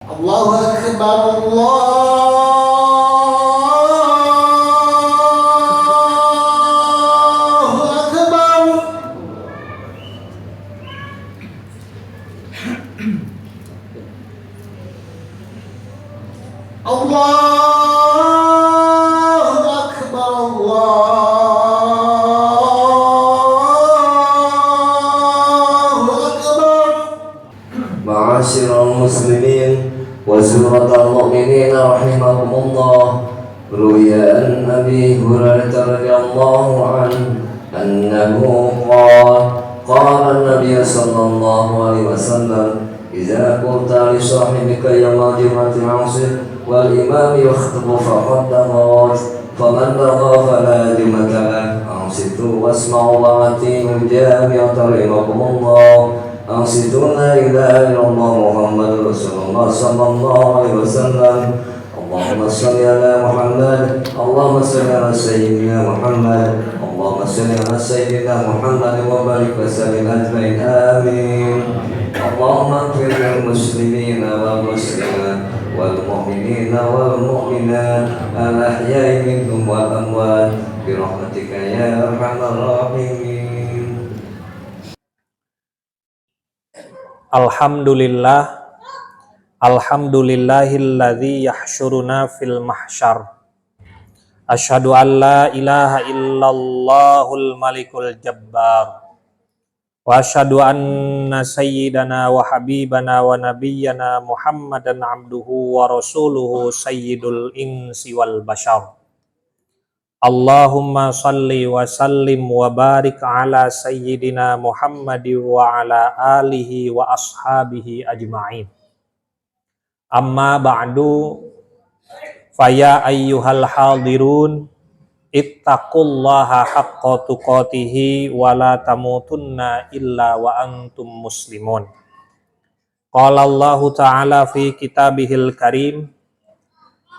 الله أكبر Ma'asyiral muslimin wa zuratal mu'minin rahimakumullah. Ruya an Abi Hurairah radhiyallahu anhu qala an-nabiy sallallahu alaihi wasallam idza qulta li sahibika yawma jum'ati 'asr wal imam yakhutubu faqad faman bagha fala jum'ata lahu ansitu wasma'u wa'atimu jami'an rahimakumullah. أنصتوا لا إله إلا الله محمد رسول الله صلى الله عليه وسلم. اللهم صل على محمد اللهم صل على سيدنا محمد اللهم صل على سيدنا محمد وبارك وسلم أجمعين آمين. اللهم اغفر للمسلمين والمسلمات والمؤمنين والمؤمنات الأحياء منهم والأموات برحمتك يا أرحم الراحمين. Alhamdulillah, alhamdulillahilladzi yahsyuruna fil mahsyar. Asyhadu an la ilaha illallahul malikul jabbar. Wa asyhadu anna sayyidana wa habibana wa nabiyyana Muhammadan abduhu wa rasuluhu sayyidul insi wal bashar. Allahumma salli wa sallim wa barik ala sayyidina Muhammad wa ala alihi wa ashabihi ajma'in. Amma ba'du, faya ayyuhal hadirun ittaqullaha haqqa tuqatihi wa la tamutunna illa wa antum muslimun. Qala Allahu ta'ala fi kitabihil karim,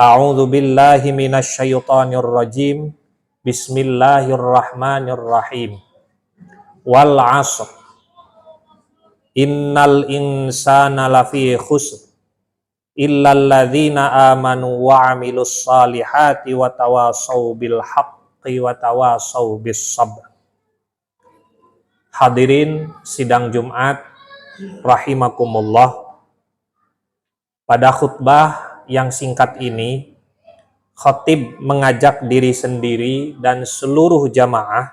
A'udzu billahi minasy syaithanir rajim. Bismillahirrahmanirrahim. Wal 'ashr. Innal insana lafi khusr. Illal ladzina amanu wa 'amilus shalihati wa tawassaw bil haqqi wa tawassaw bis sabr. Hadirin sidang Jumat rahimakumullah. Pada khutbah yang singkat ini, khatib mengajak diri sendiri dan seluruh jamaah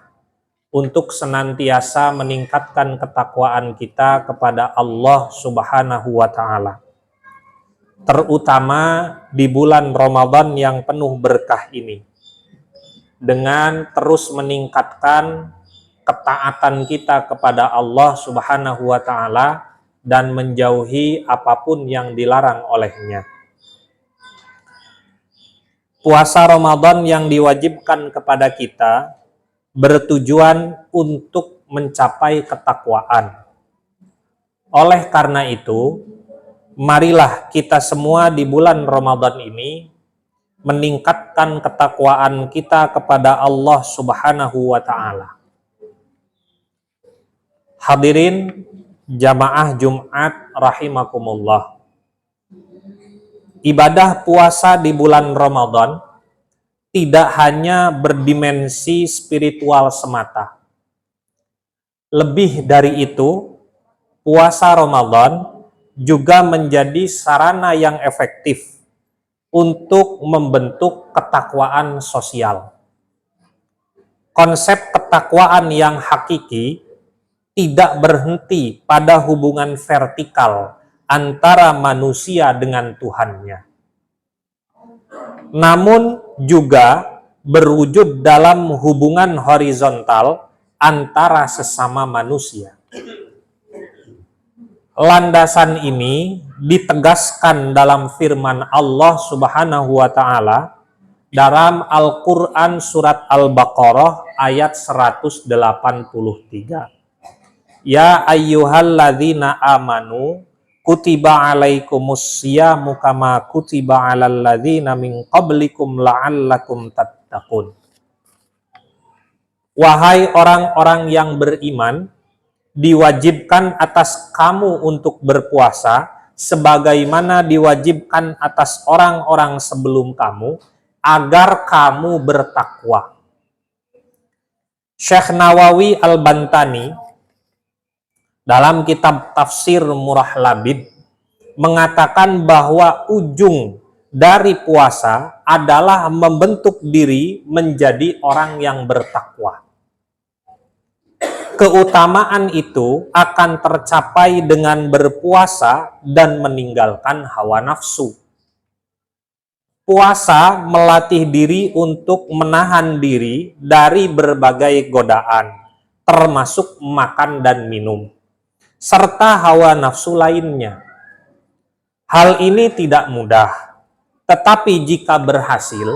untuk senantiasa meningkatkan ketakwaan kita kepada Allah Subhanahu wa Ta'ala, terutama di bulan Ramadan yang penuh berkah ini, dengan terus meningkatkan ketaatan kita kepada Allah Subhanahu wa Ta'ala dan menjauhi apapun yang dilarang olehnya. Puasa Ramadan yang diwajibkan kepada kita bertujuan untuk mencapai ketakwaan. Oleh karena itu, marilah kita semua di bulan Ramadan ini meningkatkan ketakwaan kita kepada Allah Subhanahu wa Ta'ala. Hadirin jamaah Jumat rahimakumullah. Ibadah puasa di bulan Ramadan tidak hanya berdimensi spiritual semata. Lebih dari itu, puasa Ramadan juga menjadi sarana yang efektif untuk membentuk ketakwaan sosial. Konsep ketakwaan yang hakiki tidak berhenti pada hubungan vertikal antara manusia dengan Tuhannya, namun juga berwujud dalam hubungan horizontal antara sesama manusia. Landasan ini ditegaskan dalam firman Allah Subhanahu wa Ta'ala dalam Al-Quran surat Al-Baqarah ayat 183. Ya ayyuhalladzina amanu kutiba alaikumus syiyamu kama kutiba alal ladzina min qablikum la'allakum tattaqun. Wahai orang-orang yang beriman, diwajibkan atas kamu untuk berpuasa sebagaimana diwajibkan atas orang-orang sebelum kamu, agar kamu bertakwa. Syekh Nawawi Al-Bantani dalam kitab Tafsir Murah Labid mengatakan bahwa ujung dari puasa adalah membentuk diri menjadi orang yang bertakwa. Keutamaan itu akan tercapai dengan berpuasa dan meninggalkan hawa nafsu. Puasa melatih diri untuk menahan diri dari berbagai godaan, termasuk makan dan minum, serta hawa nafsu lainnya. Hal ini tidak mudah, tetapi jika berhasil,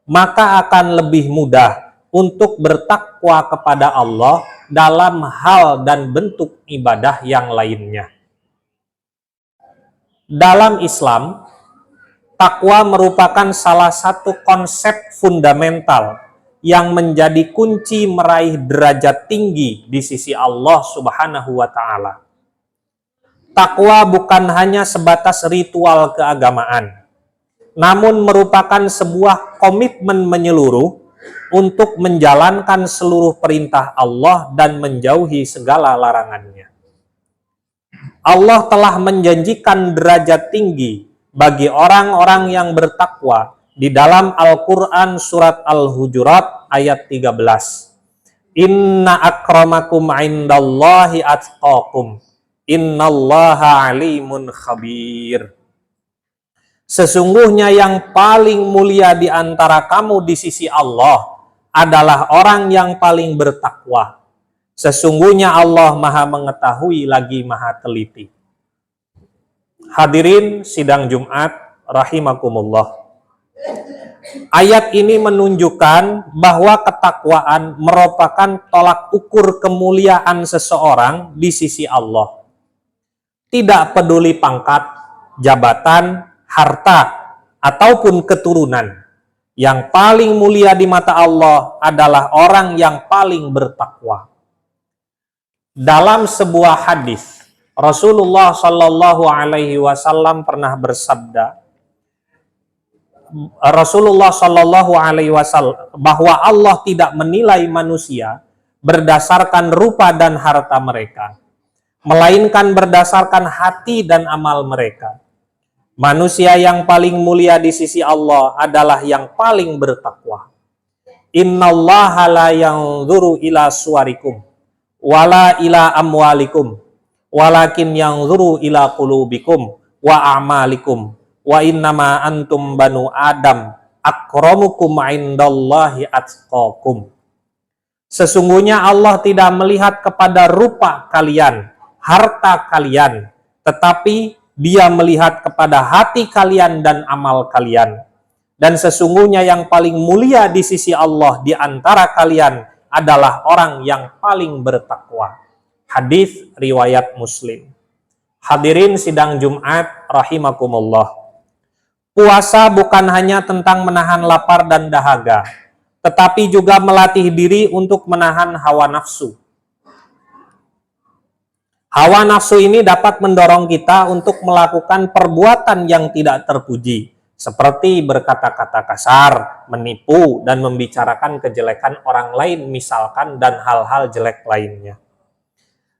maka akan lebih mudah untuk bertakwa kepada Allah dalam hal dan bentuk ibadah yang lainnya. Dalam Islam, takwa merupakan salah satu konsep fundamental yang menjadi kunci meraih derajat tinggi di sisi Allah Subhanahu wa Ta'ala. Takwa bukan hanya sebatas ritual keagamaan, namun merupakan sebuah komitmen menyeluruh untuk menjalankan seluruh perintah Allah dan menjauhi segala larangannya. Allah telah menjanjikan derajat tinggi bagi orang-orang yang bertakwa di dalam Al-Quran surat Al-Hujurat ayat 13. Inna akramakum indallahi atqakum, innallaha alimun khabir. Sesungguhnya yang paling mulia di antara kamu di sisi Allah adalah orang yang paling bertakwa. Sesungguhnya Allah Maha mengetahui lagi Maha teliti. Hadirin sidang Jumat rahimakumullah. Ayat ini menunjukkan bahwa ketakwaan merupakan tolak ukur kemuliaan seseorang di sisi Allah. Tidak peduli pangkat, jabatan, harta, ataupun keturunan. Yang paling mulia di mata Allah adalah orang yang paling bertakwa. Dalam sebuah hadis, Rasulullah Shallallahu Alaihi Wasallam pernah bersabda, bahwa Allah tidak menilai manusia berdasarkan rupa dan harta mereka, melainkan berdasarkan hati dan amal mereka. Manusia yang paling mulia di sisi Allah adalah yang paling bertakwa. Innallaha la yanzuru ila suwarikum wala ila amwalikum walakin yanzuru ila qulubikum wa a'malikum wa innama antum banu adam akramukum indallahi atqakum. Sesungguhnya Allah tidak melihat kepada rupa kalian, harta kalian, tetapi Dia melihat kepada hati kalian dan amal kalian. Dan sesungguhnya yang paling mulia di sisi Allah di antara kalian adalah orang yang paling bertakwa. Hadis riwayat Muslim. Hadirin sidang Jumat rahimakumullah. Puasa bukan hanya tentang menahan lapar dan dahaga, tetapi juga melatih diri untuk menahan hawa nafsu. Hawa nafsu ini dapat mendorong kita untuk melakukan perbuatan yang tidak terpuji, seperti berkata-kata kasar, menipu, dan membicarakan kejelekan orang lain misalkan, dan hal-hal jelek lainnya.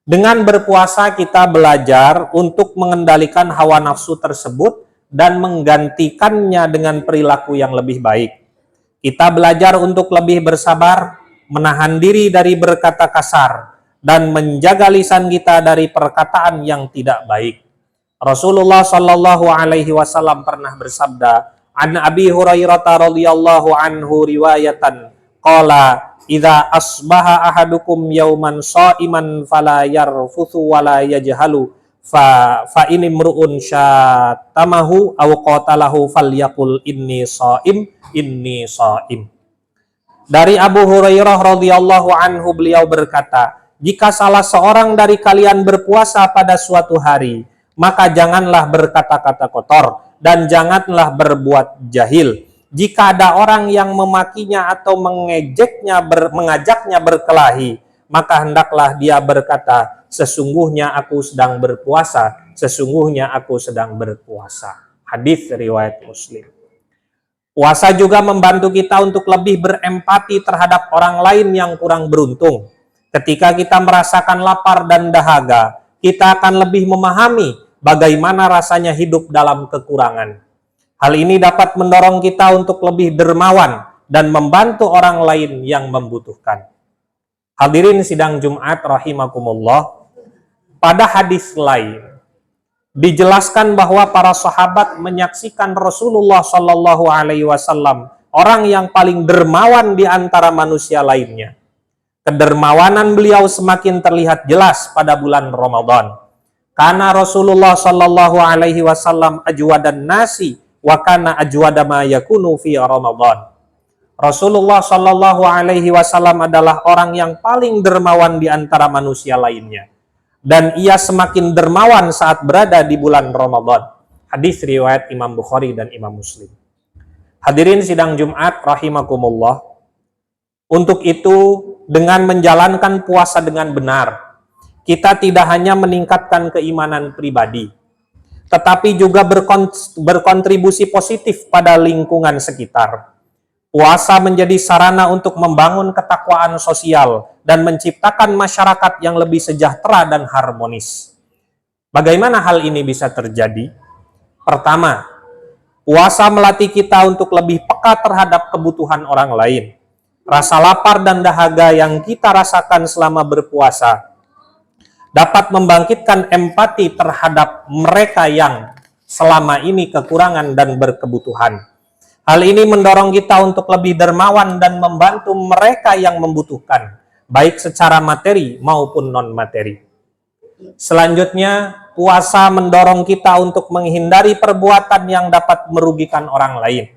Dengan berpuasa kita belajar untuk mengendalikan hawa nafsu tersebut dan menggantikannya dengan perilaku yang lebih baik. Kita belajar untuk lebih bersabar, menahan diri dari berkata kasar, dan menjaga lisan kita dari perkataan yang tidak baik. Rasulullah Shallallahu Alaihi Wasallam pernah bersabda, "An Abi Hurairah radhiyallahu anhu riwayatan, qala idza asbaha ahadukum yauman shaiman fala yarfuthu wala yajhalu fa in imru'un syatamahu aw qatalahu falyaqul inni shaim." Dari Abu Hurairah radhiyallahu anhu beliau berkata, jika salah seorang dari kalian berpuasa pada suatu hari, maka janganlah berkata-kata kotor dan janganlah berbuat jahil. Jika ada orang yang memakinya atau mengajaknya berkelahi, maka hendaklah dia berkata, sesungguhnya aku sedang berpuasa, sesungguhnya aku sedang berpuasa. Hadis riwayat Muslim. Puasa juga membantu kita untuk lebih berempati terhadap orang lain yang kurang beruntung. Ketika kita merasakan lapar dan dahaga, kita akan lebih memahami bagaimana rasanya hidup dalam kekurangan. Hal ini dapat mendorong kita untuk lebih dermawan dan membantu orang lain yang membutuhkan. Hadirin sidang Jumat rahimakumullah, pada hadis lain dijelaskan bahwa para sahabat menyaksikan Rasulullah Shallallahu Alaihi Wasallam orang yang paling dermawan di antara manusia lainnya. Kedermawanan beliau semakin terlihat jelas pada bulan Ramadan. Karena Rasulullah Shallallahu Alaihi Wasallam ajwadan nasi wa kana ajwada ma yakunu fi Ramadan. Rasulullah Shallallahu Alaihi Wasallam adalah orang yang paling dermawan di antara manusia lainnya. Dan ia semakin dermawan saat berada di bulan Ramadan. Hadis riwayat Imam Bukhari dan Imam Muslim. Hadirin sidang Jumat rahimakumullah. Untuk itu, dengan menjalankan puasa dengan benar, kita tidak hanya meningkatkan keimanan pribadi, tetapi juga berkontribusi positif pada lingkungan sekitar. Puasa menjadi sarana untuk membangun ketakwaan sosial dan menciptakan masyarakat yang lebih sejahtera dan harmonis. Bagaimana hal ini bisa terjadi? Pertama, puasa melatih kita untuk lebih peka terhadap kebutuhan orang lain. Rasa lapar dan dahaga yang kita rasakan selama berpuasa dapat membangkitkan empati terhadap mereka yang selama ini kekurangan dan berkebutuhan. Hal ini mendorong kita untuk lebih dermawan dan membantu mereka yang membutuhkan, baik secara materi maupun non-materi. Selanjutnya, puasa mendorong kita untuk menghindari perbuatan yang dapat merugikan orang lain.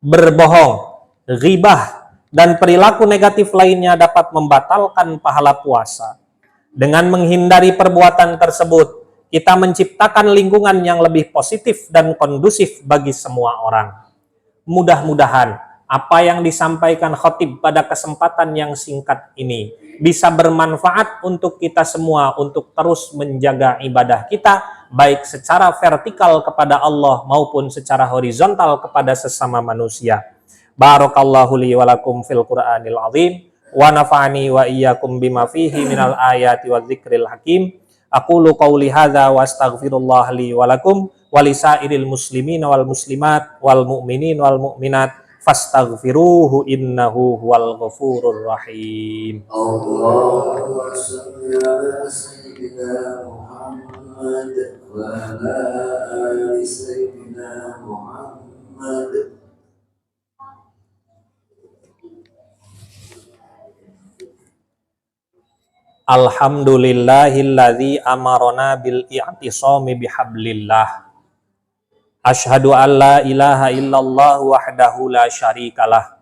Berbohong, ghibah, dan perilaku negatif lainnya dapat membatalkan pahala puasa. Dengan menghindari perbuatan tersebut, kita menciptakan lingkungan yang lebih positif dan kondusif bagi semua orang. Mudah-mudahan apa yang disampaikan khatib pada kesempatan yang singkat ini bisa bermanfaat untuk kita semua untuk terus menjaga ibadah kita, baik secara vertikal kepada Allah maupun secara horizontal kepada sesama manusia. Barakallahu li wa lakum fil Qur'anil azim wa nafa'ani wa iyyakum bima fihi minal ayati wa dzikril hakim. Aqulu qawli hadza wa astaghfirullah li wa lakum wa lisairil muslimin wal muslimat wal mu'minin wal mu'minat fastaghfiruhu innahu huwal ghafurur rahim. Allahumma shalli ala sayyidina Muhammad wa ala ali sayyidina Muhammad. Alhamdulillahilladzi amarona bil i'tisami bihablillah. Asyhadu an la ilaha illallah wahdahu la syarikalah.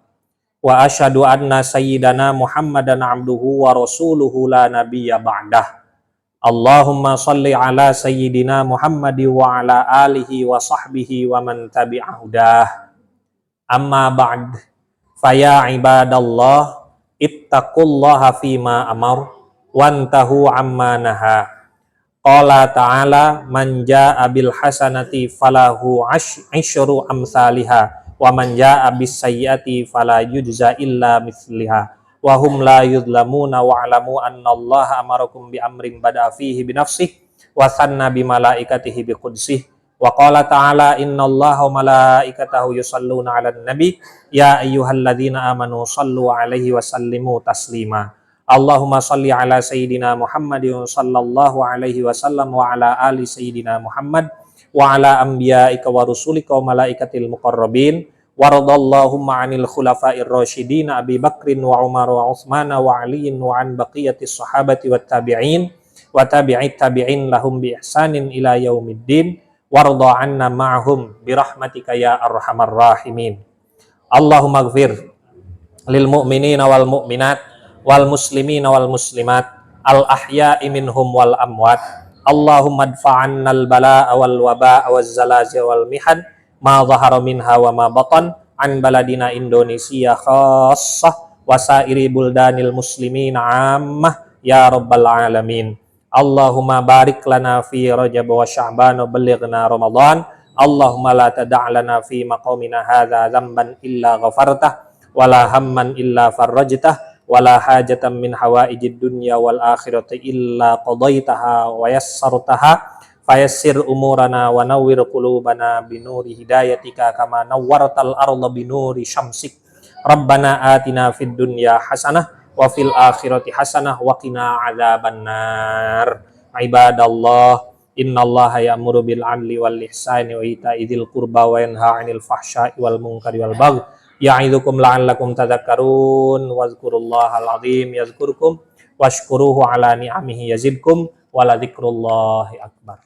Wa asyhadu anna sayyidana Muhammadan abduhu wa rasuluhu la nabiyya ba'dah. Allahumma salli ala sayyidina Muhammadi wa ala alihi wa sahbihi wa man tabi'ahudah. Amma ba'd. Faya ibadallah, ittaqullaha fima amar wantahu amma naha. Qala ta'ala man jaa'a bil hasanati falahu asyru amsalihha wa man jaa'a bis sayyiati fala yujza illa mithliha wa hum la yudlamuna wa alamu anna Allah amarakum bi amrin bada'a fihi bi nafsihi wa thanna bi malaikatihi bi qudsihi wa qala ta'ala innallaha wa malaikatahu yusalluna 'alan nabi ya ayyuhalladzina amanu sallu 'alaihi wa sallimu taslima. Allahumma salli ala sayyidina Muhammadin sallallahu alaihi wasallam wa ala ali sayyidina Muhammad wa ala anbiya'ika wa rusulika wa malaikatil muqarrabin waradallahumma anil khulafa'ir rasyidin Abi Bakrin wa Umar wa Utsman wa Aliin wa an baqiyatis sahabati wat tabi'in wa tabi'it tabi'in lahum bi ihsanin ila yaumiddin warda 'anna ma'hum bi rahmatika ya arhamar rahimin. Allahumma ighfir lil mu'minina wal mu'minat wal muslimina wal muslimat al ahya'i minhum wal amwat. Allahumma adfa'anna al bala'a wal waba'a wal zalazil wal mihan ma zahara minha wa ma batan an baladina Indonesia khassah wa sairi buldanil muslimin ammah ya rabbal alamin. Allahumma barik lana fi Rajab wa Sya'ban wa ballighna Ramadan. Allahumma la tada' lana fi maqamina hadza dzamban illa ghafartah wala hamman illa farajtah wala hajatan min hawaijid dunya wal akhirati illa qadaitaha wa yassartaha fayassir umurana wa nawwir qulubana binuri hidayatika kama nawwartal arda binuri syamsik. Rabbana atina fid dunya hasanah wa fil akhirati hasanah wa qina adzabannar. Ibadallah, innallaha ya'muru bil 'adli wal ihsani wa ita'i dzil qurba wa yanha 'anil fahsya'i wal munkari wal baghi ya'idzukum la'allakum tadhakkarun. Wadhkurullahal 'azim yazkurkum washkuruhu 'ala ni'amihi yazidkum wa la dzikrullahi akbar.